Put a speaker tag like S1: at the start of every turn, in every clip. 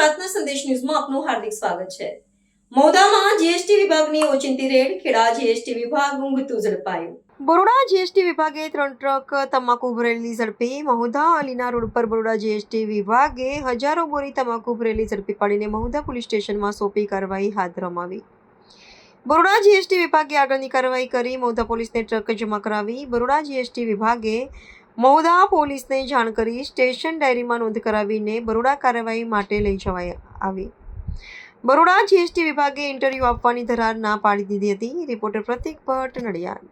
S1: પ્રાર્થના સંદેશ ન્યૂઝમાં આપનું હાર્દિક સ્વાગત છે। મહુધામાં જીએસટી વિભાગની ઓચિંતી રેડ, ખેડા જીએસટી વિભાગ ઊંઘતું ઝડપાયું। બરોડા જીએસટી વિભાગે 3 ટ્રક તમાકુ ભરેલી ઝડપી। મહુધા અલીના રોડ પર બરોડા જીએસટી વિભાગે હજારો બોરી તમાકુ ભરેલી ઝડપી પાડીને મહુધા પોલીસ સ્ટેશનમાં સોંપી કાર્યવાહી હાથ ધરવામાં આવી। બરોડા જીએસટી વિભાગે આગળની કાર્યવાહી કરી મહુધા પોલીસને ટ્રક જમા કરાવી। બરોડા જીએસટી વિભાગે મહુધા પોલીસને જાણ કરી સ્ટેશન ડાયરીમાં નોંધ કરાવીને બરોડા કાર્યવાહી માટે લઈ જવાઈ આવી। બરોડા જીએસટી વિભાગે ઇન્ટરવ્યૂ આપવાની ધરાર ના પાડી દીધી હતી। રિપોર્ટર પ્રતિક ભટ્ટ, નડિયાદ।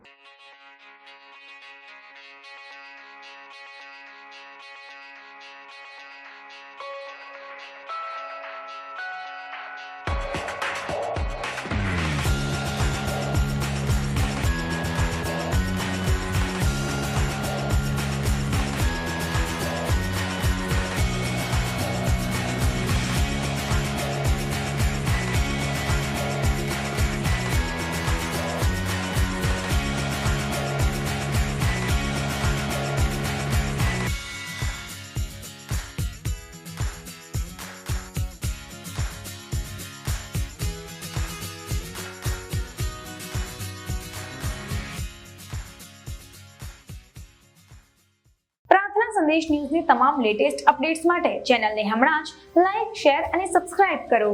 S2: સંદેશ ન્યૂઝની તમામ લેટેસ્ટ અપડેટ્સ માટે ચેનલને હમણાં જ લાઈક, શેર અને સબસ્ક્રાઇબ કરો।